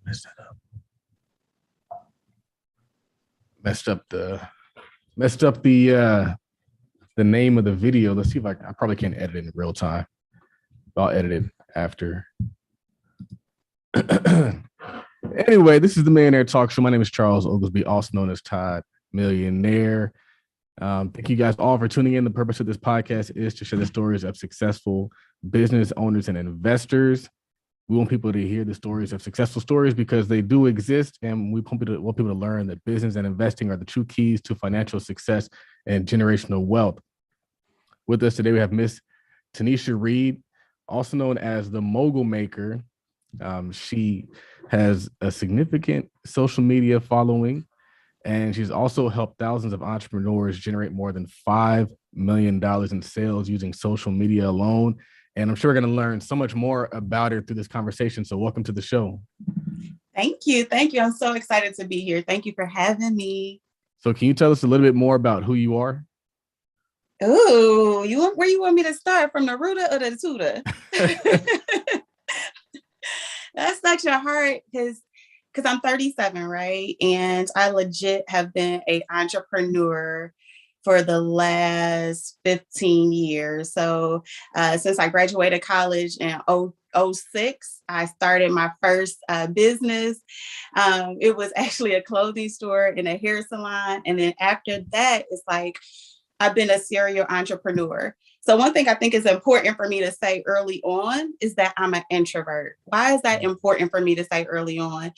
Messed that up. Messed up the name of the video. Let's see if I probably can't edit it in real time. I'll edit it after. Anyway, this is the Millionaire Talk Show. My name is Charles Oglesby, also known as Todd Millionaire. Thank you guys all for tuning in. The purpose of this podcast is to share the stories of successful business owners and investors. We want people to hear the stories of successful stories because they do exist, and we want people to learn that business and investing are the true keys to financial success and generational wealth. With us today, we have Miss Tanesha Reed, also known as the Mogul Maker. She has a significant social media following, and she's also helped thousands of entrepreneurs generate more than $5 million in sales using social media alone. And I'm sure we're going to learn so much more about her through this conversation. So welcome to the show. Thank you. Thank you. I'm so excited to be here. Thank you for having me. So can you tell us a little bit more about who you are? Ooh, where you want me to start? From the rooter or the tutor? That's such a hard, because I'm 37, right? And I legit have been an entrepreneur for the last 15 years. So since I graduated college in 2006, I started my first business. It was actually a clothing store and a hair salon. And then after that, it's like, I've been a serial entrepreneur. So one thing I think is important for me to say early on is that I'm an introvert. Why is that important for me to say early on?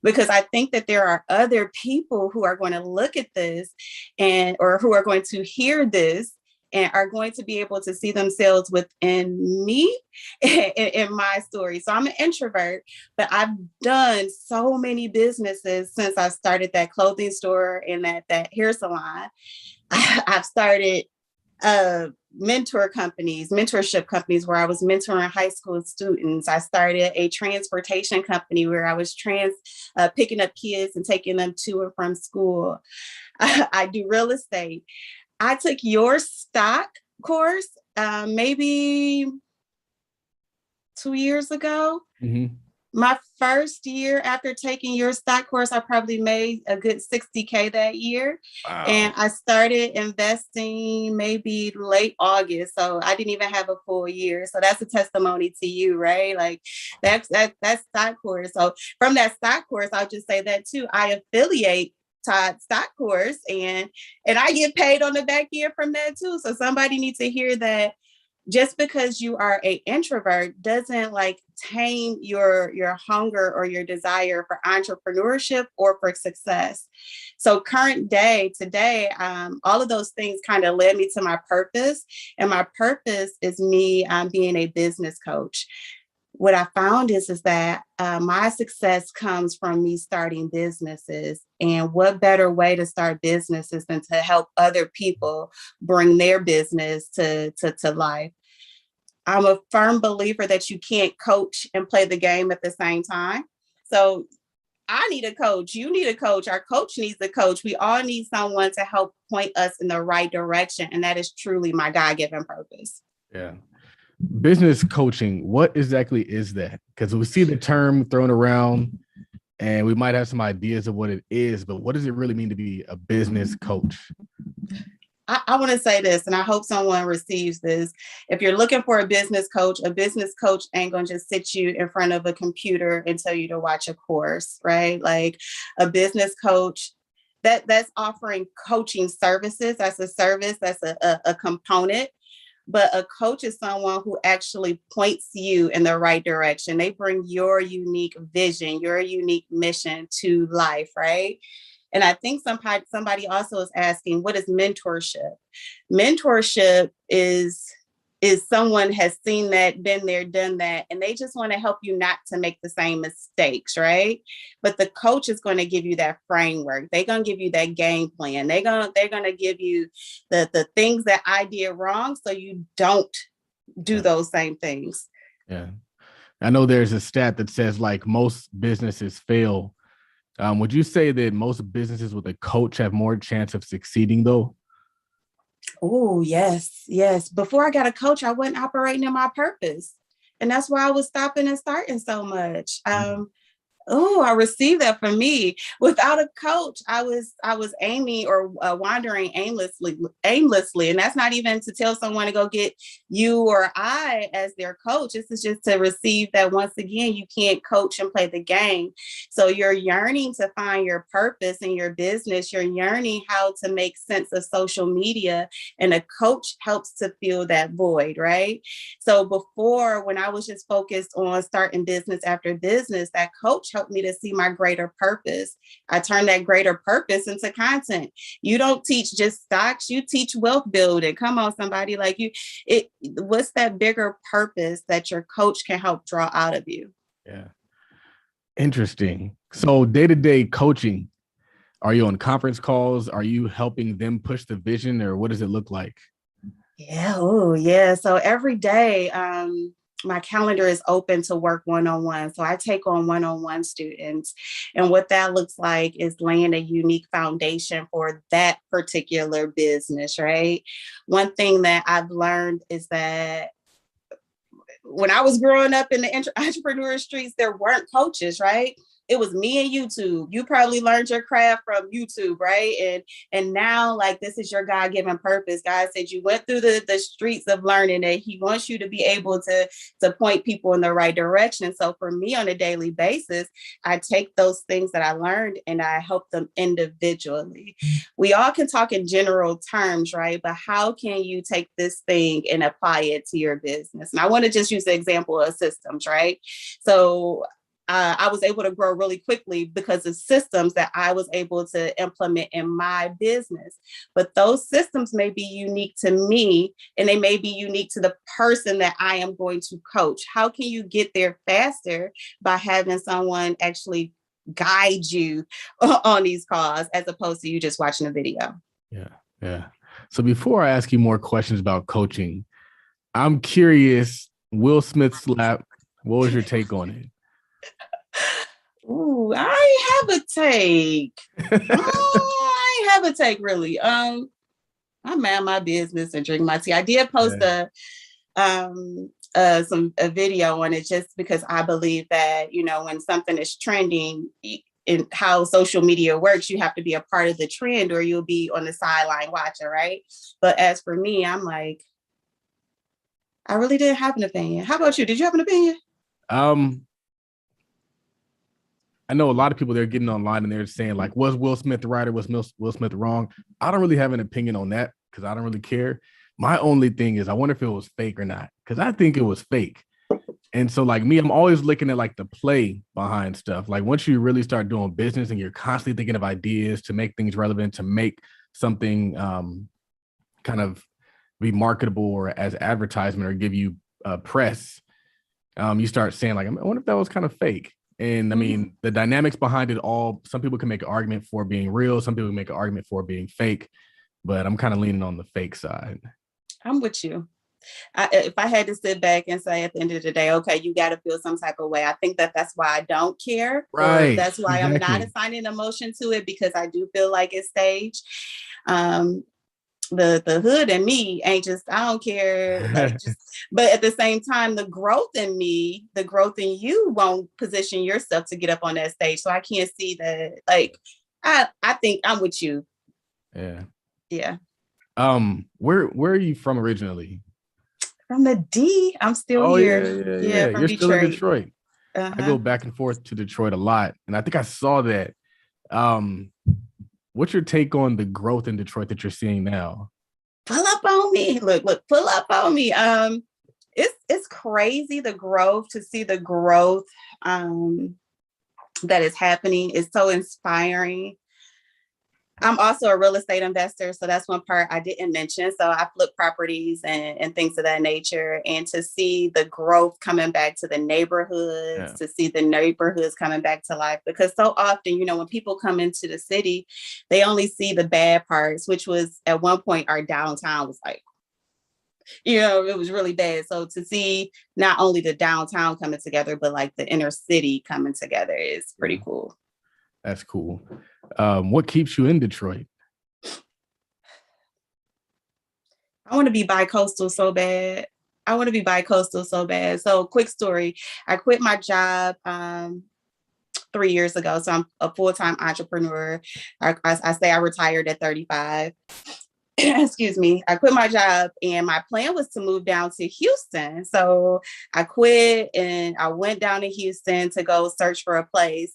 Because I think that there are other people who are going to look at this or who are going to hear this and are going to be able to see themselves within me in my story. So I'm an introvert, but I've done so many businesses since I started that clothing store and that hair salon. I've started mentorship companies where I was mentoring high school students. I started a transportation company where I was picking up kids and taking them to and from school. I do real estate. I took your stock course maybe 2 years ago. Mm-hmm. My first year after taking your stock course, I probably made a good $60K that year. Wow. And I started investing maybe late August. So I didn't even have a full year. So that's a testimony to you, right? Like that's stock course. So from that stock course, I'll just say that too. I affiliate Todd stock course and I get paid on the back end from that too. So somebody needs to hear that. Just because you are an introvert doesn't like tame your hunger or your desire for entrepreneurship or for success. So current day today, all of those things kind of led me to my purpose. And my purpose is me being a business coach. What I found is that my success comes from me starting businesses. And what better way to start businesses than to help other people bring their business to life? I'm a firm believer that you can't coach and play the game at the same time. So I need a coach. You need a coach. Our coach needs a coach. We all need someone to help point us in the right direction. And that is truly my God-given purpose. Yeah. Business coaching, what exactly is that? Because we see the term thrown around and we might have some ideas of what it is, but what does it really mean to be a business coach? I want to say this, and I hope someone receives this. If you're looking for a business coach ain't going to just sit you in front of a computer and tell you to watch a course, right? Like a business coach, that's offering coaching services. That's a service, that's a component. But a coach is someone who actually points you in the right direction. They bring your unique vision, your unique mission to life, right? And I think somebody also is asking, what is mentorship? Mentorship is someone has seen that, been there, done that, and they just want to help you not to make the same mistakes, right? But the coach is going to give you that framework. They're going to give you that game plan. They're going to give you the things that I did wrong so you don't do those same things. Yeah. I know there's a stat that says like most businesses fail. Would you say that most businesses with a coach have more chance of succeeding though? Oh, yes. Before I got a coach, I wasn't operating in my purpose. And that's why I was stopping and starting so much. Oh, I received that from me. Without a coach, I was aiming or wandering aimlessly, and that's not even to tell someone to go get you or I as their coach. This is just to receive that once again, you can't coach and play the game. So you're yearning to find your purpose in your business. You're yearning how to make sense of social media, and a coach helps to fill that void, right? So before, when I was just focused on starting business after business, that coach helped me to see my greater purpose. I turned that greater purpose into content. You don't teach just stocks, you teach wealth building. Come on, somebody, like what's that bigger purpose that your coach can help draw out of you? Yeah. Interesting. So day-to-day coaching, are you on conference calls? Are you helping them push the vision, or what does it look like? Yeah. Oh, yeah. So every day, my calendar is open to work one-on-one. So I take on one-on-one students. And what that looks like is laying a unique foundation for that particular business, right? One thing that I've learned is that when I was growing up in the entrepreneur streets, there weren't coaches, right? It was me and YouTube. You probably learned your craft from YouTube, right? And now, like, this is your God-given purpose. God said you went through the streets of learning, that he wants you to be able to point people in the right direction. So for me, on a daily basis, I take those things that I learned and I help them individually. We all can talk in general terms, right? But how can you take this thing and apply it to your business? And I want to just use the example of systems, right? So I was able to grow really quickly because of systems that I was able to implement in my business. But those systems may be unique to me, and they may be unique to the person that I am going to coach. How can you get there faster by having someone actually guide you on these calls as opposed to you just watching a video? Yeah. Yeah. So before I ask you more questions about coaching, I'm curious, Will Smith slap, what was your take on it? Ooh, I have a take. I have a take, really. I mind my business and drink my tea. I did post a video on it just because I believe that, when something is trending in how social media works, you have to be a part of the trend or you'll be on the sideline watching, right? But as for me, I'm like, I really didn't have an opinion. How about you? Did you have an opinion? I know a lot of people, they're getting online and they're saying, like, was Will Smith right or was Will Smith wrong? I don't really have an opinion on that because I don't really care. My only thing is I wonder if it was fake or not, because I think it was fake. And so, like me, I'm always looking at like the play behind stuff. Like once you really start doing business and you're constantly thinking of ideas to make things relevant, to make something kind of be marketable or as advertisement or give you press, you start saying, like, I wonder if that was kind of fake. And I mean, the dynamics behind it all, some people can make an argument for being real. Some people make an argument for being fake, but I'm kind of leaning on the fake side. I'm with you. If I had to sit back and say at the end of the day, okay, you got to feel some type of way, I think that's why I don't care. Or Right. that's why I'm not assigning emotion to it, because I do feel like it's staged. The hood in me ain't just, I don't care. Like, but at the same time, the growth in me, the growth in you won't position yourself to get up on that stage. So I can't see that. Like, I think I'm with you. Yeah. Yeah. Where are you from originally? From the D. I'm still here. Yeah. From You're Detroit. still in Detroit. Uh-huh. I go back and forth to Detroit a lot. And I think I saw that. What's your take on the growth in Detroit that you're seeing now? Pull up on me. Look, pull up on me. It's crazy, the growth, to see the growth that is happening is so inspiring. I'm also a real estate investor, so that's one part I didn't mention. So I flip properties and things of that nature. And to see the growth coming back to the neighborhoods, to see the neighborhoods coming back to life. Because so often, when people come into the city, they only see the bad parts, which was at one point our downtown was like, it was really bad. So to see not only the downtown coming together, but like the inner city coming together is pretty cool. That's cool. What keeps you in Detroit? I want to be bi-coastal so bad. So quick story. I quit my job 3 years ago. So I'm a full-time entrepreneur. I say I retired at 35. Excuse me. I quit my job and my plan was to move down to Houston. So I quit and I went down to Houston to go search for a place.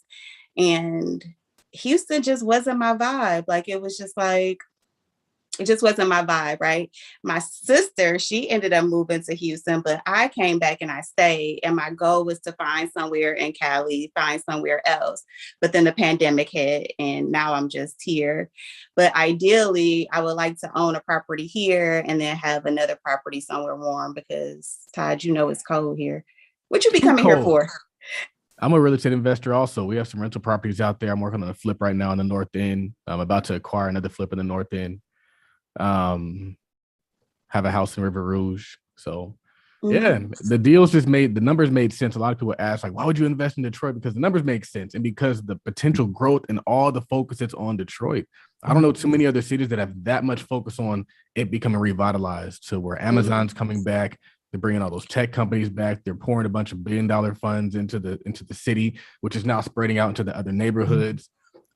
And Houston just wasn't my vibe. Like, it was just like, it just wasn't my vibe, right? My sister, she ended up moving to Houston, but I came back and I stayed. And my goal was to find somewhere in Cali, find somewhere else. But then the pandemic hit and now I'm just here. But ideally, I would like to own a property here and then have another property somewhere warm because, Todd, you know it's cold here. What you be coming here for? I'm a real estate investor also. We have some rental properties out there. I'm working on a flip right now in the North End. I'm about to acquire another flip in the North End. Have a house in River Rouge. So yeah, the deals just the numbers made sense. A lot of people ask, like, why would you invest in Detroit? Because the numbers make sense. And because the potential growth and all the focus that's on Detroit. I don't know too many other cities that have that much focus on it becoming revitalized to where Amazon's coming back. They're bringing all those tech companies back. They're pouring a bunch of billion-dollar funds into the city, which is now spreading out into the other neighborhoods.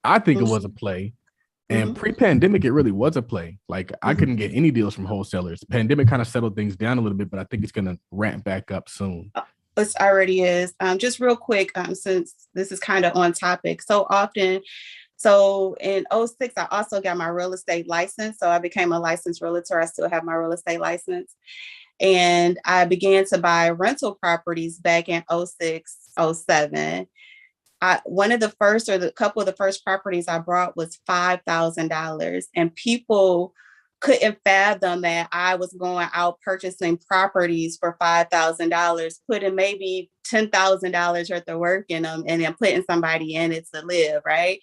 I think it was a play. And pre-pandemic, it really was a play. Like, I couldn't get any deals from wholesalers. Pandemic kind of settled things down a little bit, but I think it's going to ramp back up soon. It already is. Just real quick, since this is kind of on topic. So in 2006, I also got my real estate license. So I became a licensed realtor. I still have my real estate license. And I began to buy rental properties back in 2006, 2007. One of the first, or the couple of the first properties I brought was $5,000, and people couldn't fathom that I was going out purchasing properties for $5,000, putting maybe $10,000 worth of work in them, and then putting somebody in it to live, right?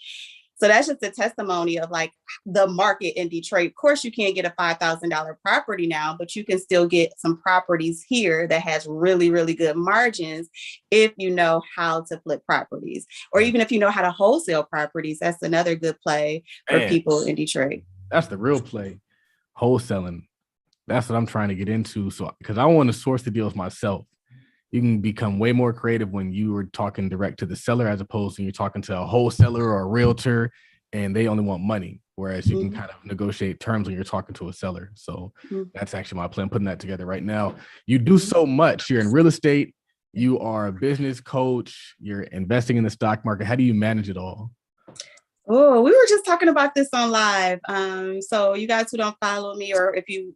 So that's just a testimony of like the market in Detroit. Of course, you can't get a $5,000 property now, but you can still get some properties here that has really, really good margins if you know how to flip properties, or even if you know how to wholesale properties. That's another good play for people in Detroit. That's the real play, wholesaling. That's what I'm trying to get into. So, because I want to source the deals myself. You can become way more creative when you are talking direct to the seller as opposed to you're talking to a wholesaler or a realtor and they only want money. Whereas you can kind of negotiate terms when you're talking to a seller. So that's actually my plan, putting that together right now. You do so much. You're in real estate. You are a business coach. You're investing in the stock market. How do you manage it all? Oh, we were just talking about this on live. So you guys who don't follow me, or if you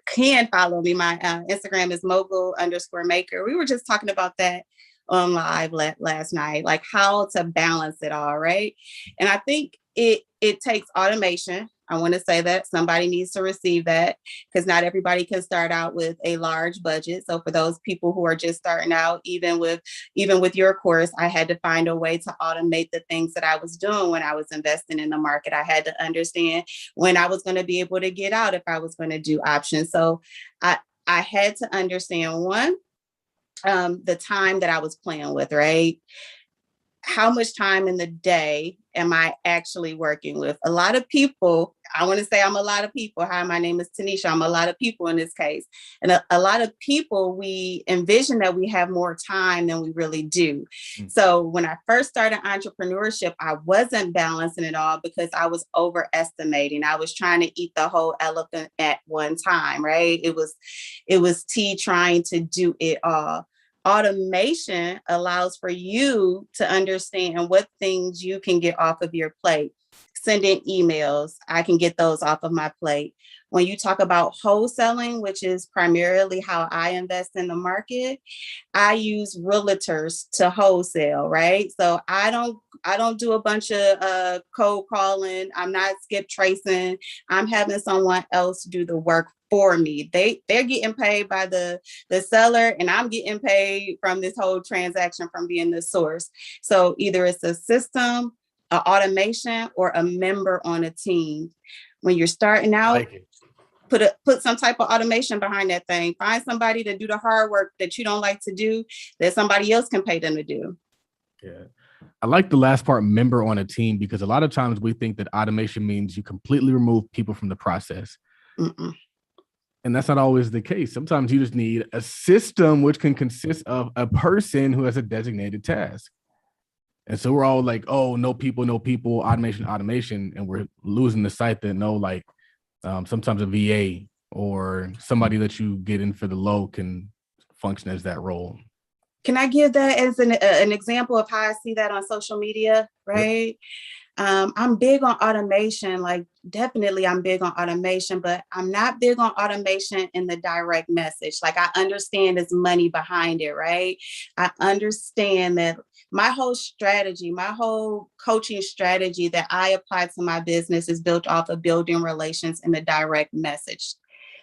can follow me, my Instagram is mogul_maker. We were just talking about that on live last night, like how to balance it all, right? And I think it takes automation. I want to say that somebody needs to receive that, because not everybody can start out with a large budget. So for those people who are just starting out, even with your course, I had to find a way to automate the things that I was doing when I was investing in the market. I had to understand when I was going to be able to get out if I was going to do options. So I had to understand the time that I was playing with, right? How much time in the day am I actually working with? A lot of people, I want to say I'm a lot of people. Hi, my name is Tanesha. I'm a lot of people in this case. And a lot of people, we envision that we have more time than we really do. So when I first started entrepreneurship, I wasn't balancing it all because I was overestimating. I was trying to eat the whole elephant at one time, right? It was T trying to do it all. Automation allows for you to understand what things you can get off of your plate. Sending emails, I can get those off of my plate. When you talk about wholesaling, which is primarily how I invest in the market, I use realtors to wholesale, right? So I don't do a bunch of cold calling. I'm not skip tracing. I'm having someone else do the work for me. They're getting paid by the seller, and I'm getting paid from this whole transaction from being the source. So either it's a system, an automation, or a member on a team. When you're starting out, put some type of automation behind that thing. Find somebody to do the hard work that you don't like to do, that somebody else can pay them to do. Yeah. I like the last part, member on a team, because a lot of times we think that automation means you completely remove people from the process. And that's not always the case. Sometimes you just need a system which can consist of a person who has a designated task. And so we're all like, oh, no people, automation. And we're losing the sight that sometimes a VA or somebody that you get in for the low can function as that role. Can I give that as an example of how I see that on social media, right? Yep. I'm big on automation, like definitely I'm big on automation, but I'm not big on automation in the direct message. Like I understand there's money behind it, right? I understand that my whole strategy, my whole coaching strategy that I apply to my business is built off of building relations in the direct message.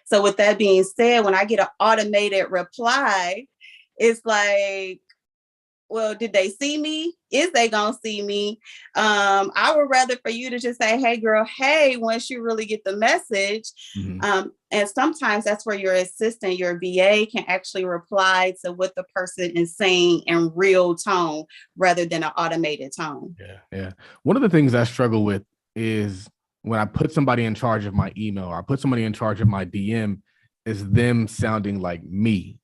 So with that being said, when I get an automated reply, it's like, well, did they see me? Is they gonna see me? I would rather for you to just say, hey girl, hey, once you really get the message. Mm-hmm. And sometimes that's where your assistant, your VA can actually reply to what the person is saying in real tone rather than an automated tone. Yeah. One of the things I struggle with is when I put somebody in charge of my email or I put somebody in charge of my DM is them sounding like me.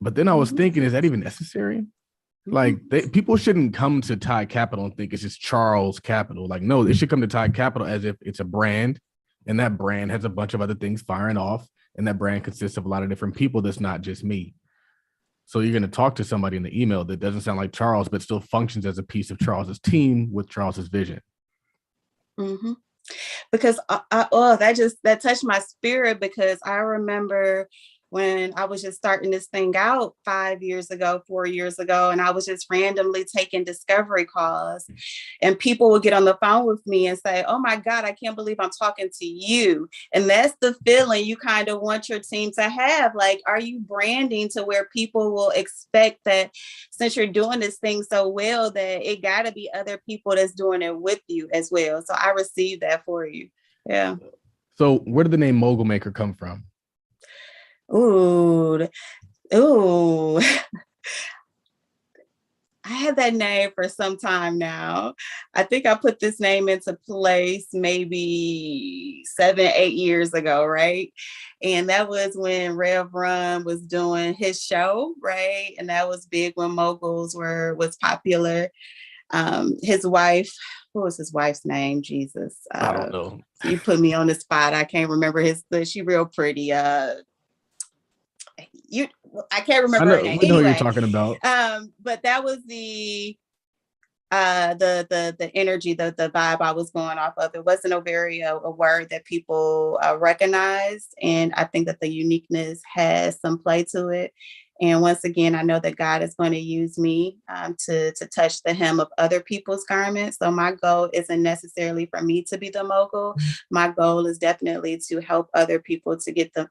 But then I was thinking, is that even necessary? Like people shouldn't come to Todd Capital and think it's just Charles Capital. Like, no, they should come to Todd Capital as if it's a brand and that brand has a bunch of other things firing off. And that brand consists of a lot of different people. That's not just me. So you're going to talk to somebody in the email that doesn't sound like Charles, but still functions as a piece of Charles's team with Charles's vision. Mm-hmm. Because that touched my spirit, because I remember when I was just starting this thing out 4 years ago, and I was just randomly taking discovery calls, and people would get on the phone with me and say, oh my God, I can't believe I'm talking to you. And that's the feeling you kind of want your team to have. Like, are you branding to where people will expect that since you're doing this thing so well, that it got to be other people that's doing it with you as well. So I received that for you. Yeah. So where did the name Mogul Maker come from? Ooh. I had that name for some time now. I think I put this name into place maybe 7-8 years ago, right? And that was when Rev Run was doing his show, right? And that was big when moguls was popular. His wife, what was his wife's name? Jesus. I don't know. You put me on the spot. I can't remember she real pretty. I can't remember her name. We know who you're talking about. But that was the energy, the vibe I was going off of. It wasn't a word that people recognized, and I think that the uniqueness has some play to it. And once again, I know that God is going to use me to touch the hem of other people's garments. So my goal isn't necessarily for me to be the mogul. My goal is definitely to help other people to get to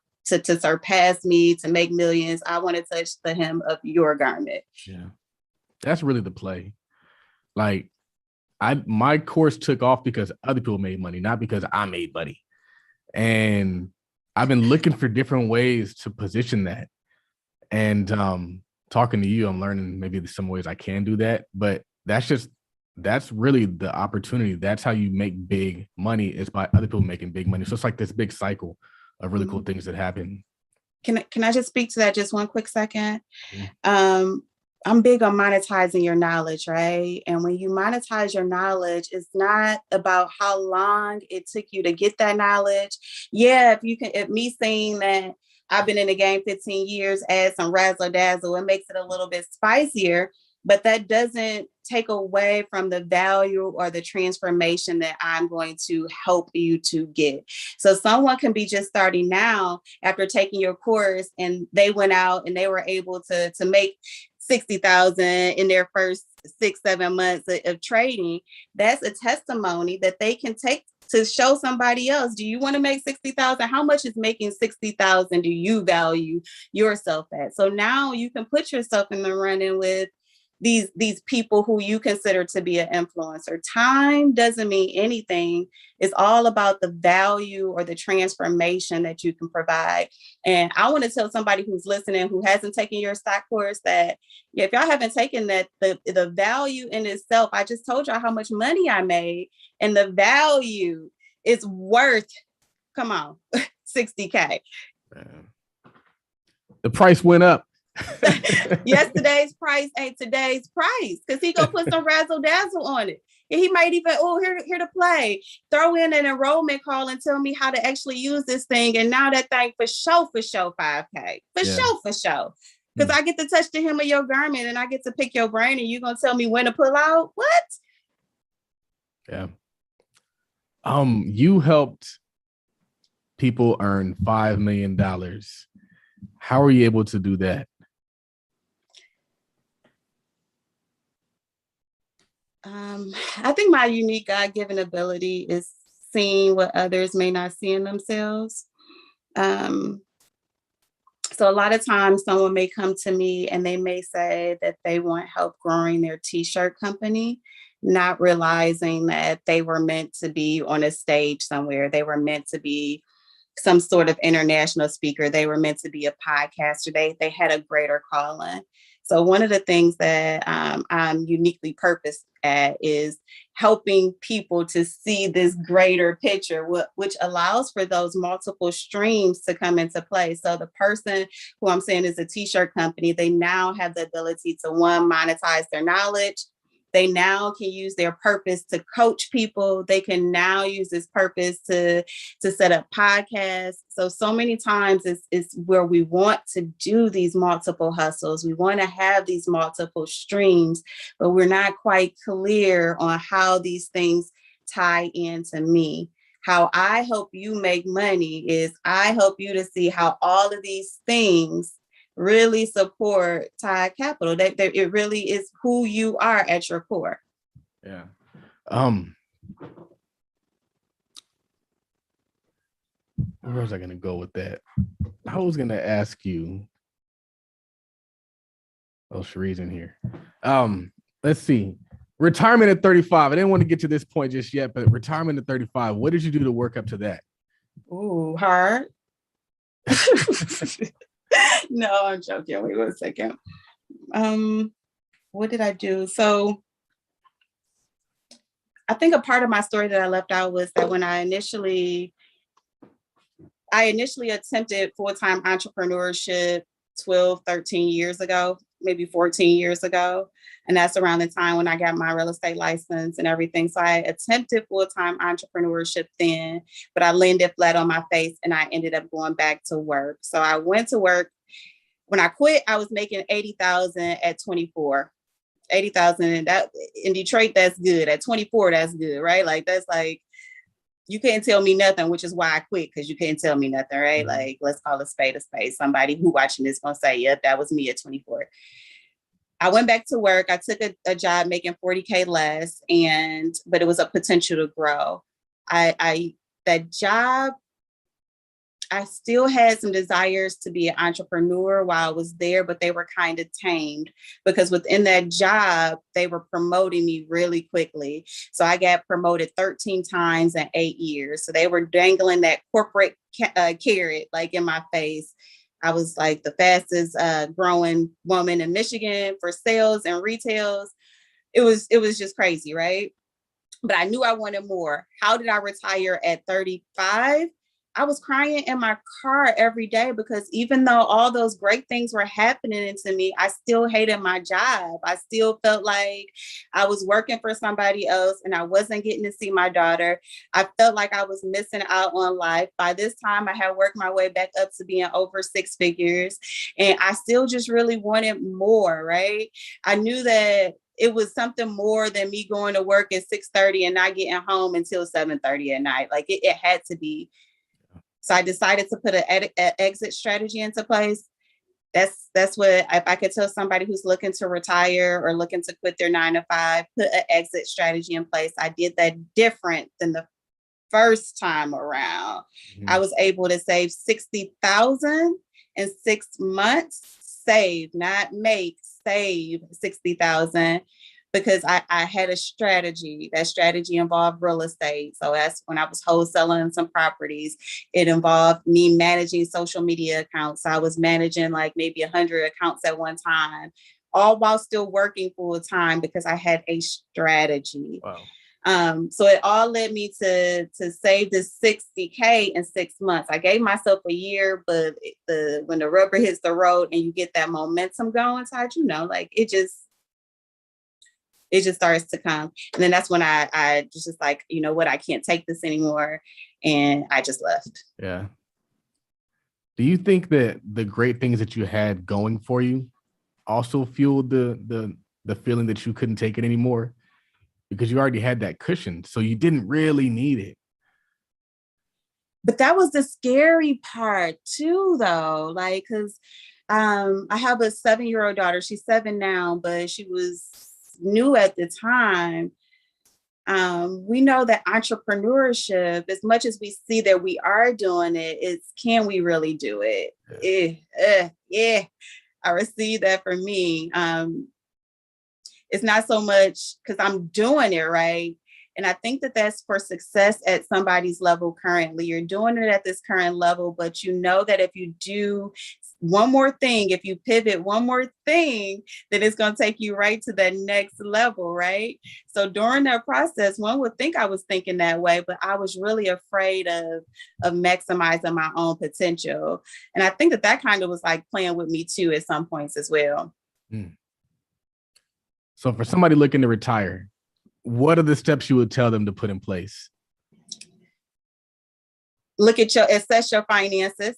surpass me, to make millions. I want to touch the hem of your garment. Yeah, that's really the play. Like, my course took off because other people made money, not because I made money. And I've been looking for different ways to position that. And talking to you, I'm learning maybe some ways I can do that. But that's really the opportunity. That's how you make big money, is by other people making big money. So it's like this big cycle of really cool things that happen. Can I just speak to that just one quick second? I'm big on monetizing your knowledge, right? And when you monetize your knowledge, it's not about how long it took you to get that knowledge. Yeah, if me saying that I've been in the game 15 years, add some razzle dazzle, it makes it a little bit spicier, but that doesn't take away from the value or the transformation that I'm going to help you to get. So someone can be just starting now after taking your course, and they went out and they were able to make $60,000 in their first 6-7 months of trading. That's a testimony that they can take to show somebody else. Do you want to make $60,000? How much is making $60,000 do you value yourself at? So now you can put yourself in the running with these people who you consider to be an influencer. Time doesn't mean anything. It's all about the value or the transformation that you can provide. And I want to tell somebody who's listening, who hasn't taken your stock course, that if y'all haven't taken that, the value in itself, I just told y'all how much money I made, and the value is worth, come on, $60K. The price went up. Yesterday's price ain't today's price, because he gonna put some razzle dazzle on it. And he might even, here to play, throw in an enrollment call and tell me how to actually use this thing. And now that thing for show 5K, for show. Because I get to touch the hem of your garment and I get to pick your brain, and you're gonna tell me when to pull out. What? Yeah. You helped people earn $5 million. How are you able to do that? I think my unique God-given ability is seeing what others may not see in themselves. So a lot of times someone may come to me and they may say that they want help growing their t-shirt company, not realizing that they were meant to be on a stage somewhere. They were meant to be some sort of international speaker. They were meant to be a podcaster. They had a greater calling. So one of the things that I'm uniquely purposed at is helping people to see this greater picture, which allows for those multiple streams to come into play. So the person who I'm saying is a t-shirt company, they now have the ability to, one, monetize their knowledge. They now can use their purpose to coach people. They can now use this purpose to set up podcasts. So many times it's where we want to do these multiple hustles. We want to have these multiple streams, but we're not quite clear on how these things tie into me. How I help you make money is I help you to see how all of these things really support Todd Capital. That it really is who you are at your core. Yeah. Where was I going to go with that? I was going to ask you. Oh, Cherie's in here. Let's see. Retirement at 35. I didn't want to get to this point just yet, but retirement at 35. What did you do to work up to that? Ooh, hard. No, I'm joking. Wait 1 second. What did I do? So I think a part of my story that I left out was that when I initially attempted full-time entrepreneurship 12, 13 years ago, maybe 14 years ago. And that's around the time when I got my real estate license and everything. So I attempted full-time entrepreneurship then, but I landed flat on my face and I ended up going back to work. So I went to work. When I quit, I was making $80,000 at 24. 80,000, and that in Detroit, that's good. At 24, that's good, right? Like that's like, you can't tell me nothing, which is why I quit, because you can't tell me nothing, right? Mm-hmm. Like, let's call a spade a spade. Somebody who watching this gonna say, yep, that was me at 24. I went back to work. I took a job making 40K less, but it was a potential to grow. That job, I still had some desires to be an entrepreneur while I was there, but they were kind of tamed because within that job, they were promoting me really quickly. So I got promoted 13 times in 8 years. So they were dangling that corporate carrot like in my face. I was like the fastest growing woman in Michigan for sales and retails. It was just crazy, right? But I knew I wanted more. How did I retire at 35? I was crying in my car every day because even though all those great things were happening to me, I still hated my job. I still felt like I was working for somebody else and I wasn't getting to see my daughter. I felt like I was missing out on life. By this time, I had worked my way back up to being over 6 figures, and I still just really wanted more, right? I knew that it was something more than me going to work at 6:30 and not getting home until 7:30 at night. Like it had to be. So I decided to put an exit strategy into place. That's what, if I could tell somebody who's looking to retire or looking to quit their 9-to-5, put an exit strategy in place. I did that different than the first time around. Mm-hmm. I was able to save $60,000 in 6 months. Save, not make, save $60,000. Because I had a strategy. That strategy involved real estate. So that's when I was wholesaling some properties. It involved me managing social media accounts. I was managing like maybe 100 accounts at one time, all while still working full time because I had a strategy. Wow. So it all led me to save this $60K in 6 months. I gave myself a year, but when the rubber hits the road and you get that momentum going, Todd, like it just starts to come. And then that's when I just like, you know what, I can't take this anymore. And I just left. Yeah. Do you think that the great things that you had going for you also fueled the feeling that you couldn't take it anymore? Because you already had that cushion, so you didn't really need it. But that was the scary part too, though. Like, because I have a 7-year-old daughter. She's 7 now, but she was new at the time. We know that entrepreneurship, as much as we see that we are doing it, it's can we really do it? Yeah. I received that for me. It's not so much because I'm doing it right. And I think that that's for success at somebody's level currently. You're doing it at this current level, but you know that if you do one more thing, if you pivot one more thing, then it's going to take you right to that next level, right? So during that process, one would think I was thinking that way, but I was really afraid of maximizing my own potential. And I think that kind of was like playing with me too at some points as well. So for somebody looking to retire, what are the steps you would tell them to put in place? Assess your finances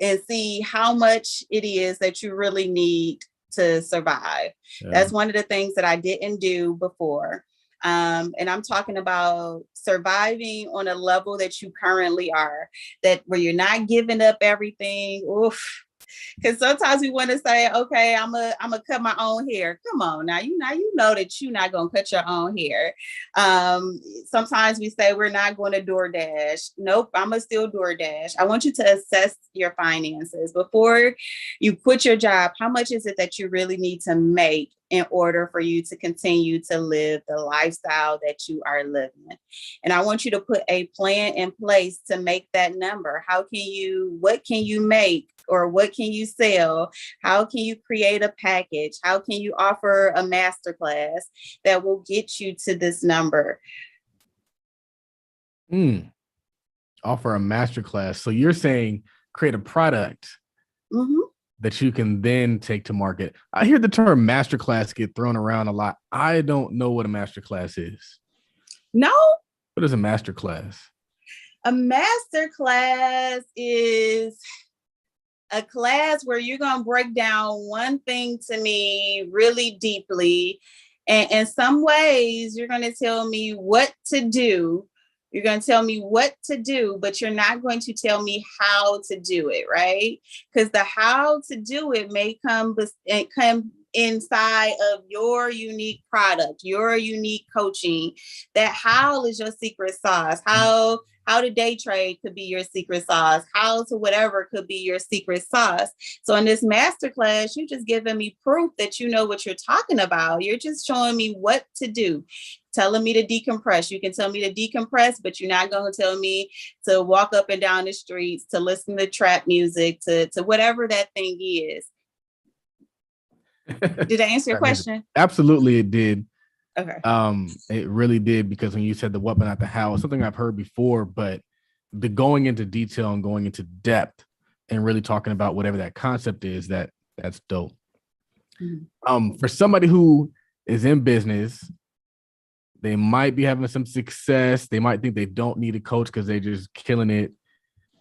and see how much it is that you really need to survive. Yeah. That's one of the things that I didn't do before. And I'm talking about surviving on a level that you currently are, that where you're not giving up everything. Oof. Because sometimes we want to say, okay, I'm gonna cut my own hair. Come on now, you know that you're not gonna cut your own hair. Sometimes we say we're not going to DoorDash. Nope, I'm gonna still DoorDash. I want you to assess your finances before you quit your job. How much is it that you really need to make in order for you to continue to live the lifestyle that you are living? And I want you to put a plan in place to make that number. What can you make? Or what can you sell? How can you create a package? How can you offer a masterclass that will get you to this number? Offer a masterclass. So you're saying create a product that you can then take to market. I hear the term masterclass get thrown around a lot. I don't know what a masterclass is. No? What is a masterclass? A masterclass is a class where you're going to break down one thing to me really deeply. And in some ways, you're going to tell me what to do. You're going to tell me what to do, but you're not going to tell me how to do it, right? Because the how to do it may come inside of your unique product, your unique coaching. That how is your secret sauce. How to day trade could be your secret sauce. How to whatever could be your secret sauce. So in this masterclass, you're just giving me proof that you know what you're talking about. You're just showing me what to do, telling me to decompress. You can tell me to decompress, but you're not going to tell me to walk up and down the streets, to listen to trap music, to whatever that thing is. Did I answer your question? Absolutely, it did. Okay. It really did, because when you said the what but not the how, it's something I've heard before, but the going into detail and going into depth and really talking about whatever that concept is, that's dope. For somebody who is in business, they might be having some success. They might think they don't need a coach because they're just killing it.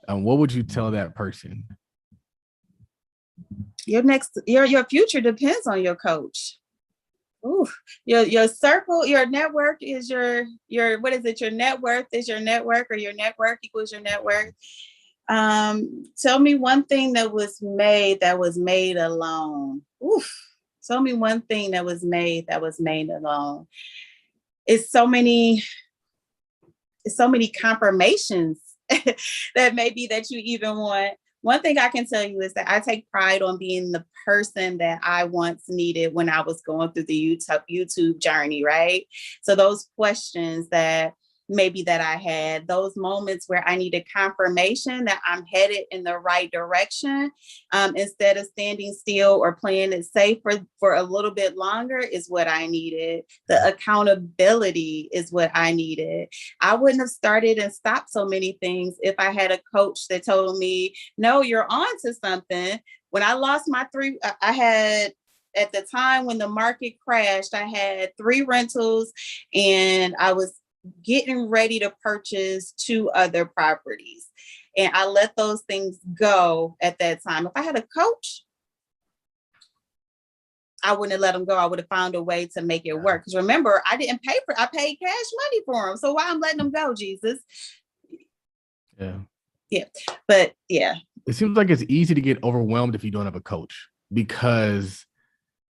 What would you tell that person? Your future depends on your coach. Ooh, your circle, your network is your what is it? Your net worth is your network, or your network equals your net worth. Tell me one thing that was made alone. Oof. Tell me one thing that was made alone. It's so many confirmations that maybe that you even want. One thing I can tell you is that I take pride on being the person that I once needed when I was going through the YouTube journey, right? So those questions that maybe that I had, those moments where I needed confirmation that I'm headed in the right direction, instead of standing still or playing it safe for a little bit longer, is what I needed. The accountability is what I needed. I wouldn't have started and stopped so many things if I had a coach that told me, no, you're on to something. When I lost my I had, at the time when the market crashed, I had 3 rentals and I was getting ready to purchase 2 other properties. And I let those things go at that time. If I had a coach, I wouldn't have let them go. I would have found a way to make it work. Because remember, I didn't pay I paid cash money for them. So why I'm letting them go, Jesus? Yeah. But yeah. It seems like it's easy to get overwhelmed if you don't have a coach, because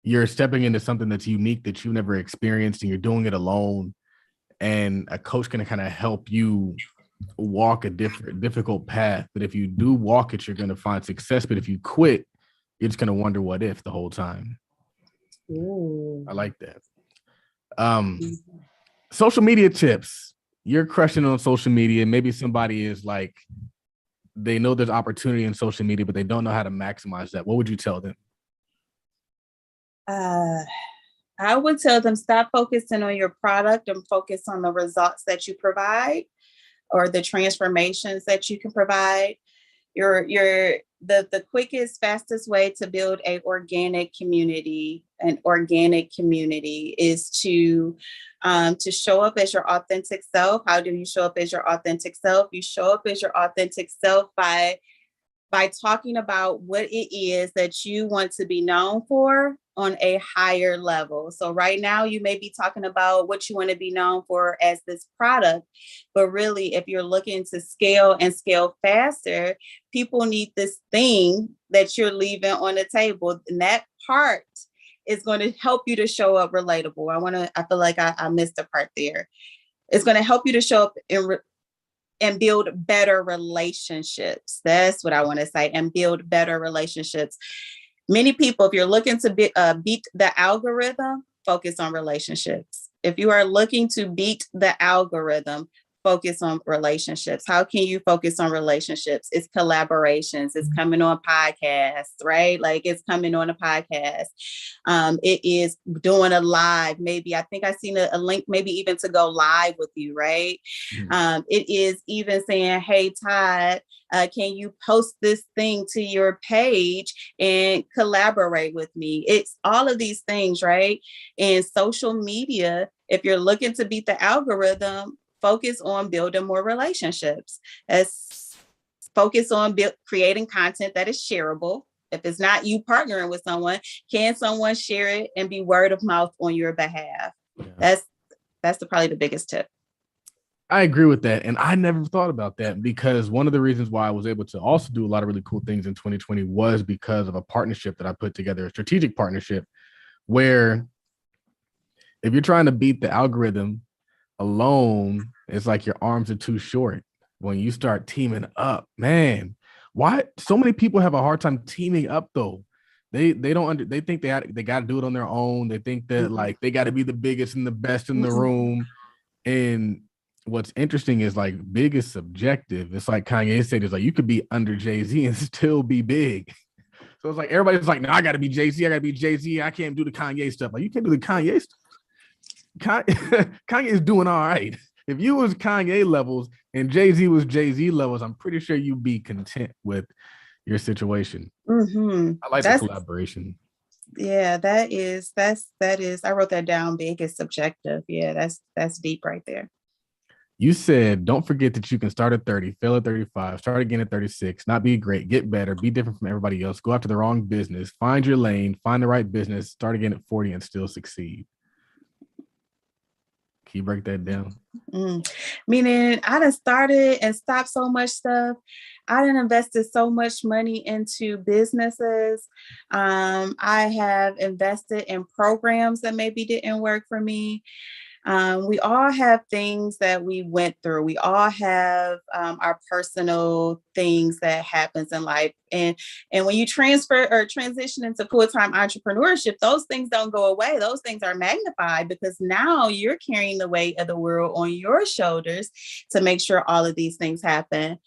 you're stepping into something that's unique that you've never experienced and you're doing it alone. And a coach can kind of help you walk a difficult path. But if you do walk it, you're going to find success. But if you quit, you're just going to wonder what if the whole time. Ooh. I like that. Social media tips. You're crushing on social media. Maybe somebody is like, they know there's opportunity in social media, but they don't know how to maximize that. What would you tell them? I would tell them, stop focusing on your product and focus on the results that you provide or the transformations that you can provide. The quickest, fastest way to build an organic community is to show up as your authentic self. How do you show up as your authentic self? You show up as your authentic self by talking about what it is that you want to be known for on a higher level. So right now you may be talking about what you want to be known for as this product, but really if you're looking to scale and scale faster, people need this thing that you're leaving on the table. And that part is going to help you to show up relatable. I feel like I missed a part there. It's going to help you to show up and build better relationships. That's what I want to say, and build better relationships. Many people, if you're looking to beat the algorithm, focus on relationships. If you are looking to beat the algorithm, focus on relationships. How can you focus on relationships? It's collaborations. It's coming on podcasts, right? Like it's coming on a podcast. It is doing a live. Maybe I think I seen a link, maybe even to go live with you, right? Mm-hmm. It is even saying, hey, Todd, can you post this thing to your page and collaborate with me? It's all of these things, right? And social media, if you're looking to beat the algorithm, focus on building more relationships. Focus on creating content that is shareable. If it's not you partnering with someone, can someone share it and be word of mouth on your behalf? Yeah. That's probably the biggest tip. I agree with that. And I never thought about that, because one of the reasons why I was able to also do a lot of really cool things in 2020 was because of a partnership that I put together, a strategic partnership, where if you're trying to beat the algorithm alone, it's like your arms are too short. When you start teaming up, man, why so many people have a hard time teaming up though? They don't they think they got to do it on their own. They think that like they got to be the biggest and the best in the room. And what's interesting is like big is subjective. It's like Kanye said, it's like you could be under Jay-Z and still be big. So it's like everybody's like, no, I got to be Jay-Z. I got to be Jay-Z. I can't do the Kanye stuff. Like you can't do the Kanye stuff. Kanye is doing all right. If you was Kanye levels and Jay-Z was Jay-Z levels, I'm pretty sure you'd be content with your situation. Mm-hmm. I like the collaboration. Yeah, that is. I wrote that down. Big is subjective. Yeah, that's deep right there. You said, don't forget that you can start at 30, fail at 35, start again at 36, not be great, get better, be different from everybody else, go after the wrong business, find your lane, find the right business, start again at 40 and still succeed. Can you break that down? Meaning I done started and stopped so much stuff. I done invested so much money into businesses. I have invested in programs that maybe didn't work for me. We all have things that we went through. We all have our personal things that happens in life. And when you transfer or transition into full-time entrepreneurship, those things don't go away. Those things are magnified because now you're carrying the weight of the world on your shoulders to make sure all of these things happen.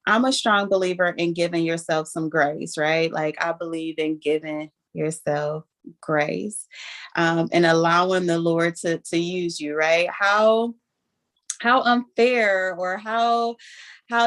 I'm a strong believer in giving yourself some grace, right? Like I believe in giving yourself grace and allowing the Lord to use you, right? How unfair or how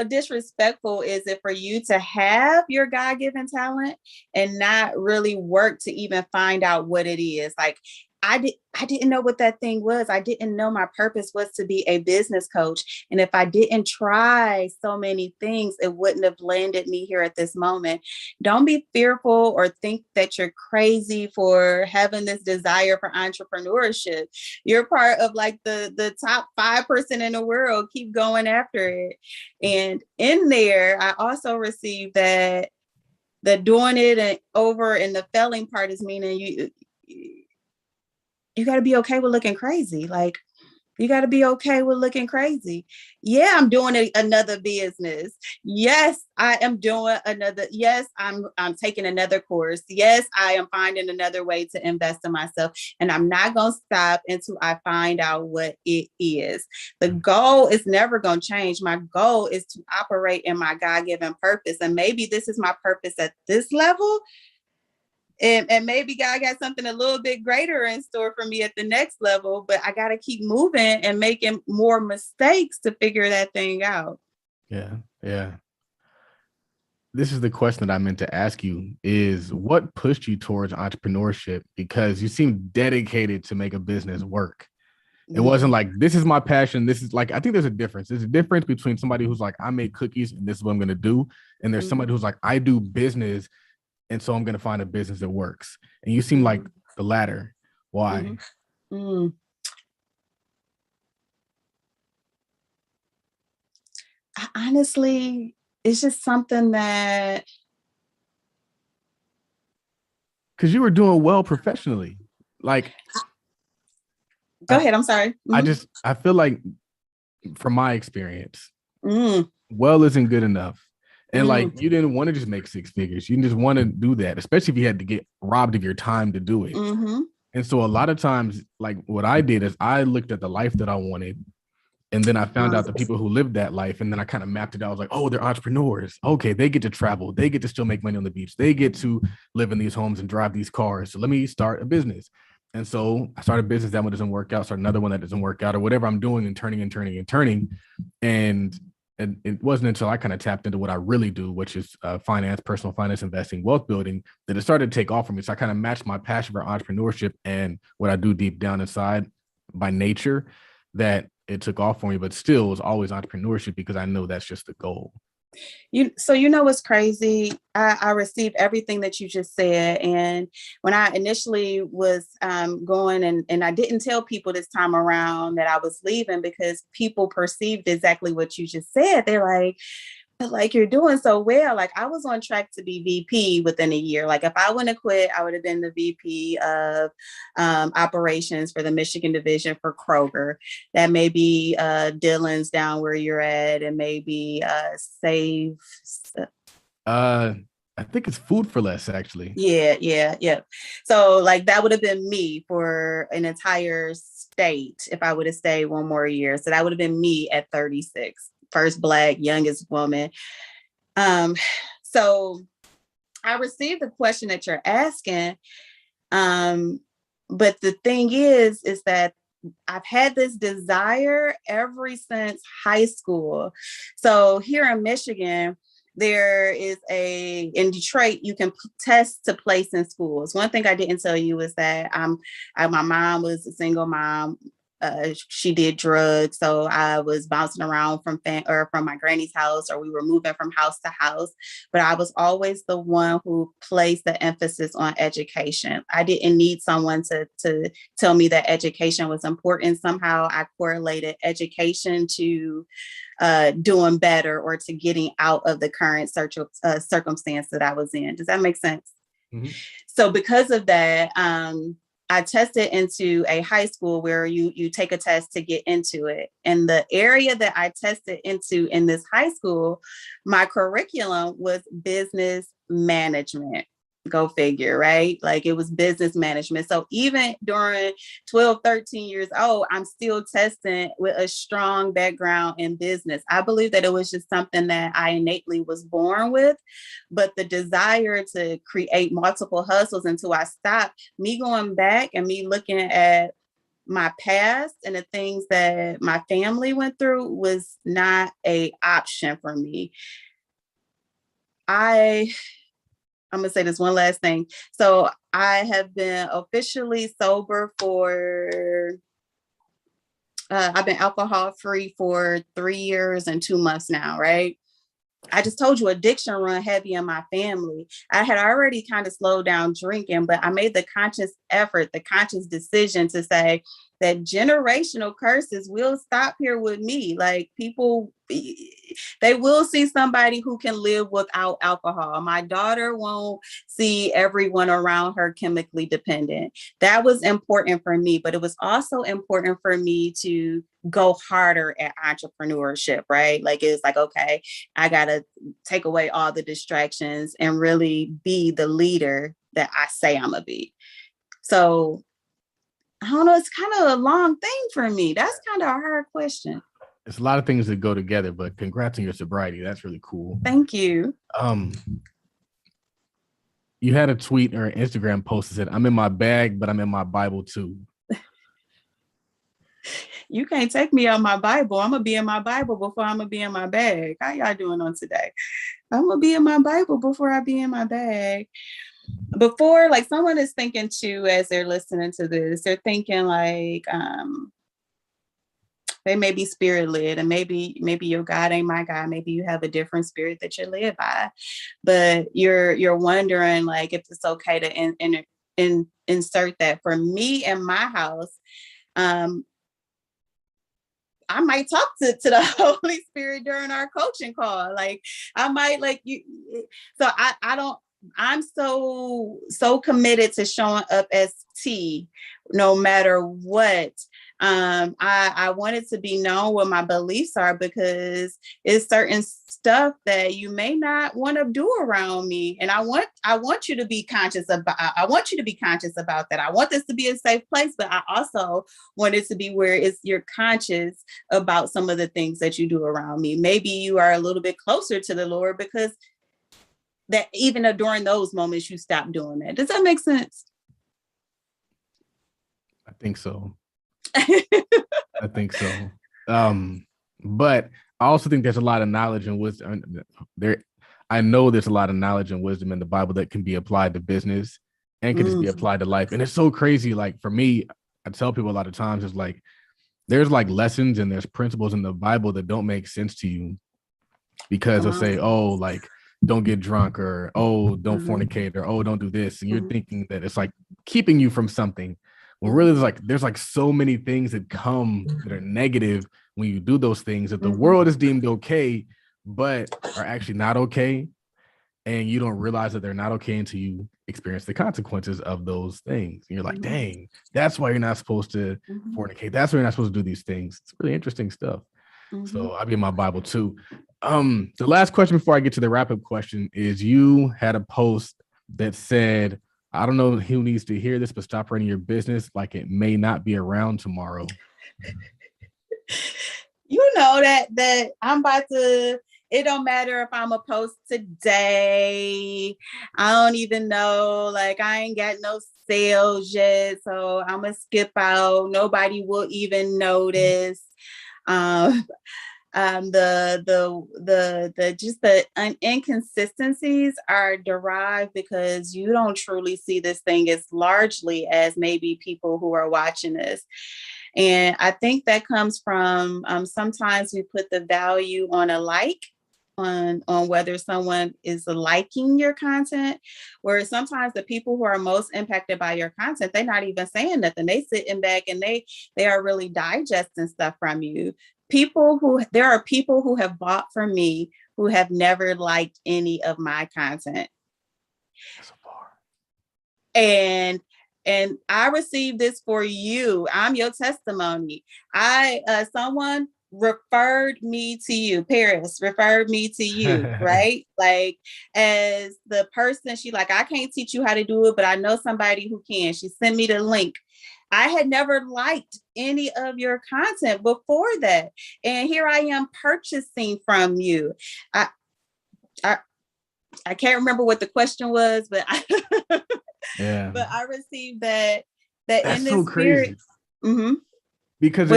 disrespectful is it for you to have your God-given talent and not really work to even find out what it is? Like I didn't know what that thing was. I didn't know my purpose was to be a business coach. And if I didn't try so many things, it wouldn't have landed me here at this moment. Don't be fearful or think that you're crazy for having this desire for entrepreneurship. You're part of like the top 5% in the world. Keep going after it. And in there, I also received that doing it and over and the failing part is meaning you got to be okay with looking crazy. Like you got to be okay with looking crazy. Yeah, I'm doing another business. Yes, I am doing another. Yes, I'm taking another course. Yes, I am finding another way to invest in myself. And I'm not going to stop until I find out what it is. The goal is never going to change. My goal is to operate in my God-given purpose. And maybe this is my purpose at this level. And maybe God got something a little bit greater in store for me at the next level, but I got to keep moving and making more mistakes to figure that thing out. Yeah. Yeah. This is the question that I meant to ask you is what pushed you towards entrepreneurship? Because you seem dedicated to make a business work. It wasn't like, this is my passion. This is like, I think there's a difference. There's a difference between somebody who's like, I make cookies and this is what I'm going to do. And there's somebody who's like, I do business. And so I'm going to find a business that works. And you seem like the latter. Why? Honestly, it's just something that. Because you were doing well professionally. Like, go ahead. I'm sorry. I feel like from my experience, well isn't good enough. And like, you didn't want to just make 6 figures. You just want to do that, especially if you had to get robbed of your time to do it. And so a lot of times, like what I did is I looked at the life that I wanted. And then I found out the people who lived that life. And then I kind of mapped it out. I was like, oh, they're entrepreneurs. Okay, they get to travel. They get to still make money on the beach. They get to live in these homes and drive these cars. So let me start a business. And so I started a business, that one doesn't work out. Start another one that doesn't work out, or whatever I'm doing and turning. And it wasn't until I kind of tapped into what I really do, which is finance, personal finance, investing, wealth building, that it started to take off for me. So I kind of matched my passion for entrepreneurship and what I do deep down inside by nature, that it took off for me. But still, it was always entrepreneurship because I know that's just the goal. So you know what's crazy? I received everything that you just said. And when I initially was going and I didn't tell people this time around that I was leaving because people perceived exactly what you just said. They're like, you're doing so well. Like I was on track to be VP within a year. Like if I wouldn't have quit, I would have been the VP of operations for the Michigan division for Kroger. That may be Dillon's down where you're at, and maybe Save. I think it's Food for Less, actually. Yeah. So like that would have been me for an entire state if I would have stayed one more year. So that would have been me at 36. First Black, youngest woman. So I received the question that you're asking. But the thing is that I've had this desire ever since high school. So here in Michigan, there is in Detroit, you can test to place in schools. One thing I didn't tell you is that my mom was a single mom. She did drugs, so I was bouncing around from my granny's house, or we were moving from house to house. But I was always the one who placed the emphasis on education. I didn't need someone to tell me that education was important. Somehow I correlated education to doing better or to getting out of the current circumstance that I was in. Does that make sense? So because of that, I tested into a high school where you take a test to get into it. And the area that I tested into in this high school, my curriculum was business management. Go figure, right? Like it was business management. So even during 12, 13 years old, I'm still testing with a strong background in business. I believe that it was just something that I innately was born with, but the desire to create multiple hustles until I stopped, me going back and me looking at my past and the things that my family went through was not an option for me. I'm going to say this one last thing. So I have been officially sober I've been alcohol free for 3 years and 2 months now, right? I just told you addiction run heavy in my family. I had already kind of slowed down drinking, but I made the conscious effort, the conscious decision to say that generational curses will stop here with me. Like people, they will see somebody who can live without alcohol. My daughter won't see everyone around her chemically dependent. That was important for me, but it was also important for me to go harder at entrepreneurship, right? Like it's like, okay, I got to take away all the distractions and really be the leader that I say I'm gonna be. So I don't know, it's kind of a long thing for me. That's kind of a hard question. It's a lot of things that go together, but congrats on your sobriety. That's really cool. Thank you. You had a tweet or an Instagram post that said, "I'm in my bag, but I'm in my Bible too." You can't take me out my Bible. I'm gonna be in my Bible before I'm gonna be in my bag. How y'all doing on today? I'm gonna be in my Bible before I be in my bag. Before, like someone is thinking too, as they're listening to this, they're thinking like, they may be spirit led, and maybe your God ain't my God. Maybe you have a different spirit that you're led by, but you're wondering like if it's okay to insert that. For me in my house, I might talk to the Holy Spirit during our coaching call. Like I might like you. So I don't, I'm so committed to showing up as T no matter what. I wanted to be known what my beliefs are because it's certain stuff that you may not want to do around me. And I want you to be conscious about, I want you to be conscious about that. I want this to be a safe place, but I also want it to be where you're conscious about some of the things that you do around me. Maybe you are a little bit closer to the Lord because that even during those moments you stop doing that. Does that make sense? I think so. I think so. But I also think there's a lot of knowledge and wisdom there. I know there's a lot of knowledge and wisdom in the Bible that can be applied to business and can just be applied to life. And it's so crazy. Like for me, I tell people a lot of times, it's like, there's like lessons and there's principles in the Bible that don't make sense to you because they'll say, oh, like, don't get drunk, or, oh, don't fornicate, or, oh, don't do this. And you're thinking that it's like keeping you from something. When really there's like so many things that come that are negative when you do those things that the world is deemed okay, but are actually not okay. And you don't realize that they're not okay until you experience the consequences of those things. And you're like, dang, that's why you're not supposed to fornicate. That's why you're not supposed to do these things. It's really interesting stuff. So I'll be in my Bible too. The last question before I get to the wrap-up question is, you had a post that said, I don't know who needs to hear this, but stop running your business like it may not be around tomorrow. You know that I'm about to, it don't matter if I'm a post today. I don't even know, like I ain't got no sales yet, so I'm gonna skip out. Nobody will even notice. The inconsistencies are derived because you don't truly see this thing as largely as maybe people who are watching this. And I think that comes from sometimes we put the value on a like, on whether someone is liking your content, where sometimes the people who are most impacted by your content, they're not even saying nothing. They sitting back and they are really digesting stuff from you. There are people who have bought from me who have never liked any of my content. And And I received this for you. I'm your testimony. Someone referred me to you. Paris referred me to you, right? Like, as the person, she like, I can't teach you how to do it, but I know somebody who can. She sent me the link. I had never liked any of your content before that. And here I am purchasing from you. I can't remember what the question was, but Yeah. but I received that That's in this so spirit. crazy. Because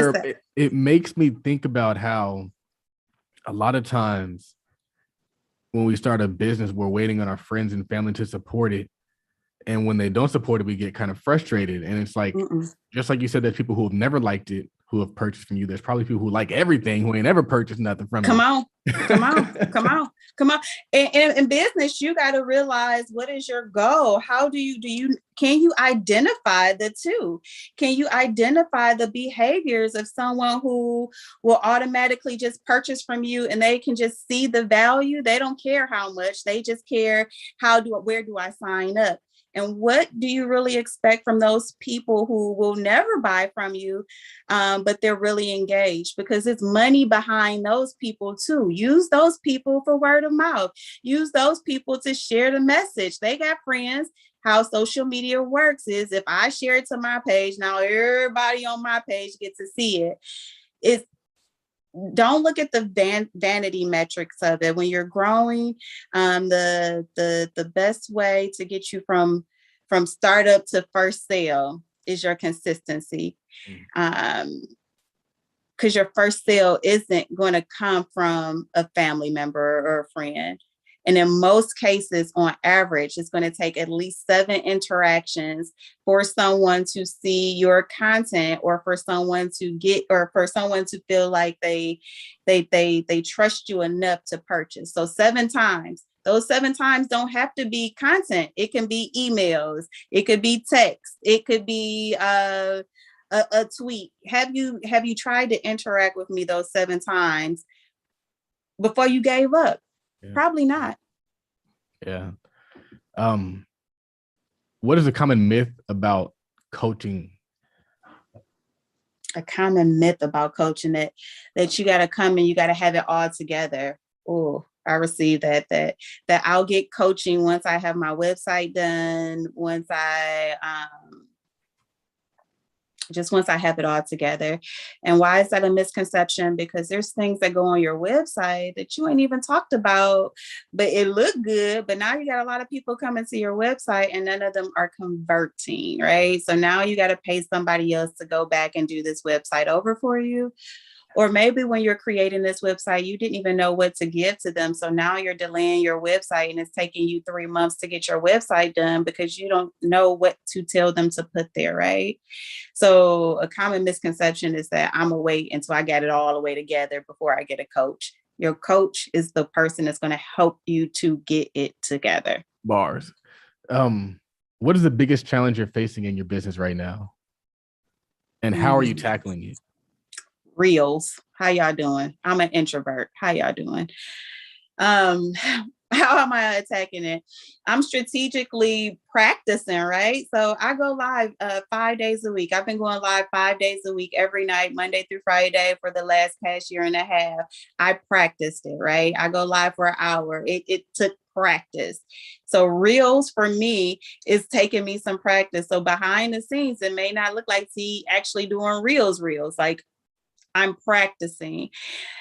it makes me think about how a lot of times when we start a business, we're waiting on our friends and family to support it. And when they don't support it, we get kind of frustrated. And it's like, just like you said, there's people who have never liked it, who have purchased from you. There's probably people who like everything, who ain't ever purchased nothing from you. Come on. In business, you got to realize, what is your goal? How can you identify the two? Can you identify the behaviors of someone who will automatically just purchase from you and they can just see the value? They don't care how much, they just care where do I sign up? And what do you really expect from those people who will never buy from you, but they're really engaged? Because it's money behind those people too. Use those people for word of mouth. Use those people to share the message. They got friends. How social media works is, if I share it to my page, now everybody on my page gets to see it. Don't look at the vanity metrics of it. When you're growing, the best way to get you from startup to first sale is your consistency. Because your first sale isn't going to come from a family member or a friend. And in most cases, on average, it's going to take at least 7 interactions for someone to see your content, or for someone to feel like they trust you enough to purchase. So 7 times. Those 7 times don't have to be content. It can be emails. It could be text. It could be a tweet. Have you tried to interact with me those 7 times before you gave up? Yeah. Probably not. Yeah. What is a common myth about coaching? A common myth about coaching that you got to come and you got to have it all together. Oh, I received that I'll get coaching once I have my website done, once I have it all together. And why is that a misconception? Because there's things that go on your website that you ain't even talked about, but it looked good. But now you got a lot of people coming to your website and none of them are converting, right? So now you got to pay somebody else to go back and do this website over for you. Or maybe when you're creating this website, you didn't even know what to give to them. So now you're delaying your website and it's taking you 3 months to get your website done because you don't know what to tell them to put there, right? So a common misconception is that I'm gonna wait until I get it all the way together before I get a coach. Your coach is the person that's going to help you to get it together. Bars. What is the biggest challenge you're facing in your business right now? And how are you tackling it? Reels. How y'all doing? I'm an introvert. How y'all doing? How am I attacking it? I'm strategically practicing, right? So I go live 5 days a week. I've been going live 5 days a week, every night, Monday through Friday for the past year and a half. I practiced it, right? I go live for an hour. It took practice. So Reels for me is taking me some practice. So behind the scenes, it may not look like T actually doing Reels. Like, I'm practicing.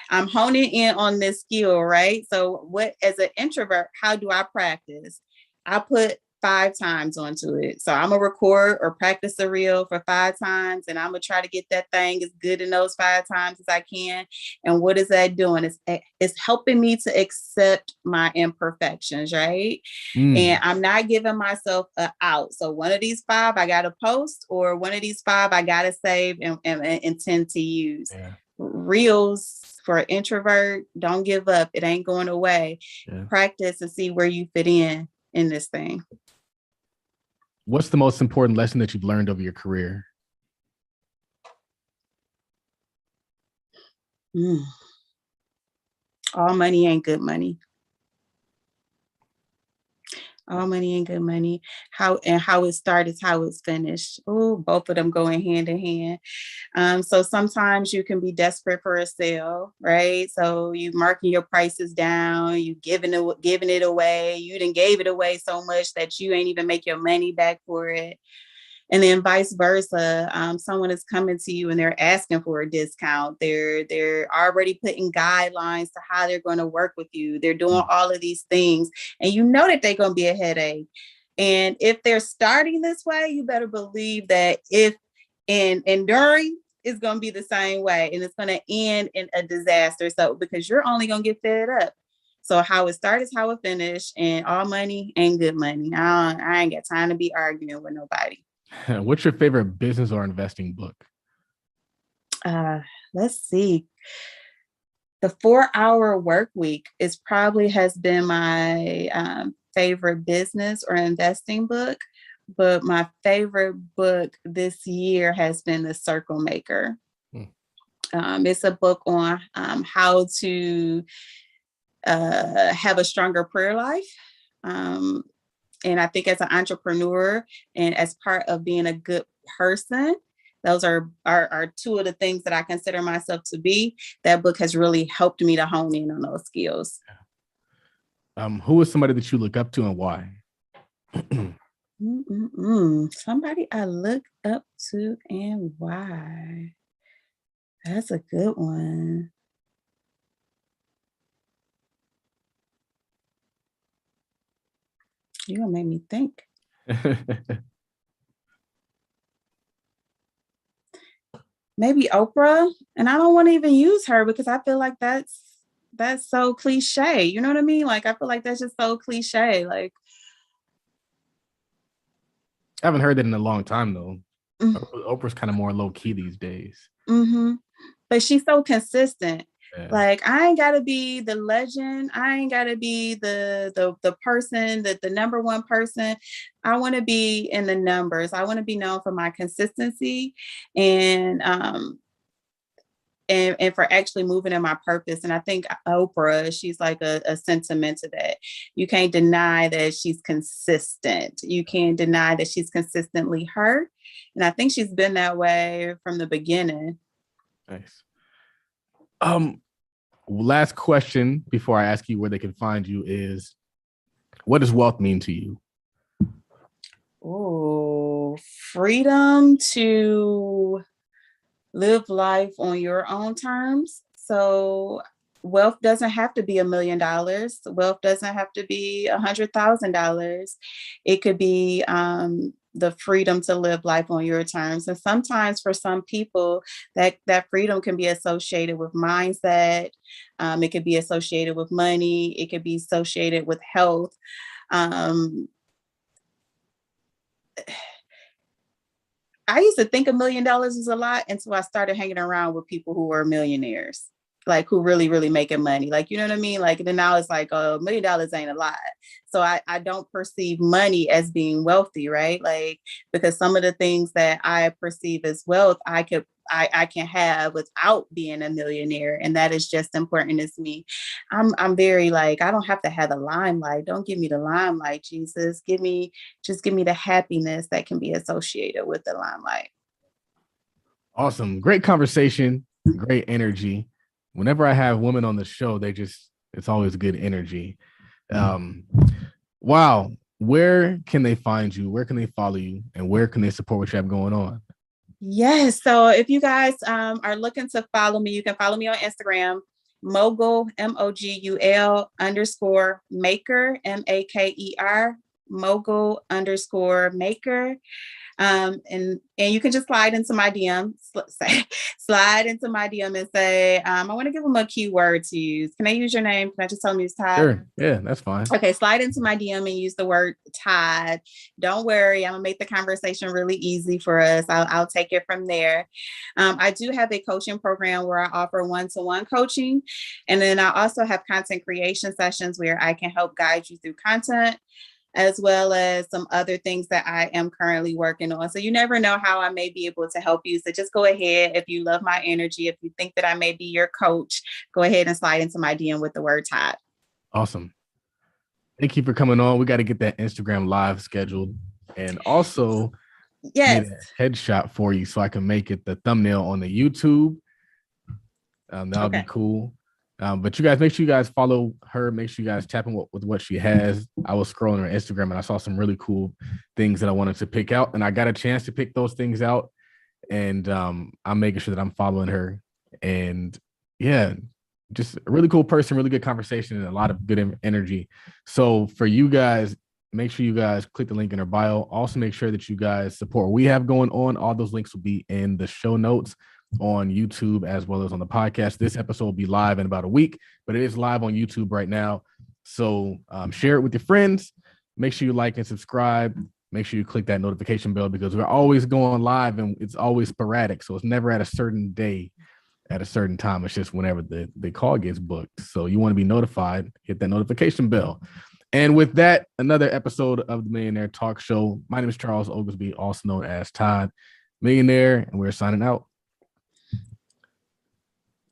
I'm honing in on this skill, right? So as an introvert, how do I practice? I put 5 times onto it. So I'm going to record or practice a reel for 5 times, and I'm going to try to get that thing as good in those 5 times as I can. And what is that doing? It's helping me to accept my imperfections, right? And I'm not giving myself an out. So one of these 5 I got to post, or one of these 5 I got to save and intend to use. Yeah. Reels for an introvert, don't give up. It ain't going away. Yeah. Practice and see where you fit in this thing. What's the most important lesson that you've learned over your career? All money ain't good money. All money and good money. How it started is how it's finished. Oh, both of them going hand in hand. So sometimes you can be desperate for a sale, right? So you marking your prices down, you giving it away. You didn't gave it away so much that you ain't even make your money back for it. And then vice versa. Someone is coming to you and they're asking for a discount. They're already putting guidelines to how they're going to work with you. They're doing all of these things, and you know that they're going to be a headache. And if they're starting this way, you better believe that if and enduring is going to be the same way, and it's going to end in a disaster. So because you're only going to get fed up. So how it started is how it finished, and all money ain't good money. I ain't got time to be arguing with nobody. What's your favorite business or investing book? Let's see. The 4-Hour Work Week has been my favorite business or investing book, but my favorite book this year has been The Circle Maker. It's a book on how to have a stronger prayer life. And I think as an entrepreneur and as part of being a good person, those are two of the things that I consider myself to be. That book has really helped me to hone in on those skills. Who is somebody that you look up to and why? Somebody I look up to and why? That's a good one. You're gonna make me think. Maybe Oprah. And I don't want to even use her because I feel like that's so cliche. You know what I mean? Like, I feel like that's just so cliche. Like, I haven't heard that in a long time though. Oprah's kind of more low key these days. But she's so consistent. Yeah. Like, I ain't gotta be the legend. I ain't gotta be the person that the number one person. I want to be in the numbers. I want to be known for my consistency and for actually moving in my purpose. And I think Oprah, she's like a sentiment to that. You can't deny that she's consistent. You can't deny that she's consistently her. And I think she's been that way from the beginning. Nice. Last question before I ask you where they can find you is, what does wealth mean to you? Oh, freedom to live life on your own terms. So wealth doesn't have to be $1 million. Wealth doesn't have to be $100,000. It could be the freedom to live life on your terms. And sometimes for some people, that freedom can be associated with mindset. It could be associated with money. It could be associated with health. I used to think $1 million was a lot until I started hanging around with people who were millionaires, like who really, really making money. Like, you know what I mean? Like, then now it's like, $1 million ain't a lot. So I don't perceive money as being wealthy, right? Like, because some of the things that I perceive as wealth, I can have without being a millionaire. And that is just important as me. I'm very like, I don't have to have the limelight. Don't give me the limelight, Jesus. Give me the happiness that can be associated with the limelight. Awesome. Great conversation. Great energy. Whenever I have women on the show, it's always good energy. Wow. Where can they find you? Where can they follow you? And where can they support what you have going on? Yes. So if you guys are looking to follow me, you can follow me on Instagram, mogul, MOGUL _maker, MAKER, mogul_maker. And you can just slide into my DM, slide into my DM and say, I want to give them a keyword to use. Can I use your name? Can I just tell them use Todd? Sure. Yeah, that's fine. Okay. Slide into my DM and use the word Todd. Don't worry. I'm gonna make the conversation really easy for us. I'll take it from there. I do have a coaching program where I offer one-to-one coaching. And then I also have content creation sessions where I can help guide you through content, as well as some other things that I am currently working on. So you never know how I may be able to help you. So just go ahead. If you love my energy, if you think that I may be your coach, go ahead and slide into my DM with the word Todd. Awesome. Thank you for coming on. We got to get that Instagram live scheduled, and also Yes. need a headshot for you so I can make it the thumbnail on the YouTube. That'll be cool. But you guys, make sure you guys follow her. Make sure you guys tap in with what she has. I was scrolling her Instagram and I saw some really cool things that I wanted to pick out, and I got a chance to pick those things out. And I'm making sure that I'm following her. And yeah, just a really cool person, really good conversation, and a lot of good energy. So for you guys, make sure you guys click the link in her bio. Also, make sure that you guys support what we have going on. All those links will be in the show notes on YouTube as well as on the podcast. This episode will be live in about a week, but it is live on YouTube right now. So share it with your friends. Make sure you like and subscribe. Make sure you click that notification bell because we're always going live and it's always sporadic. So it's never at a certain day, at a certain time. It's just whenever the call gets booked. So you want to be notified, hit that notification bell. And with that, another episode of the Millionaire Talk Show. My name is Charles Oglesby, also known as Todd Millionaire, and we're signing out.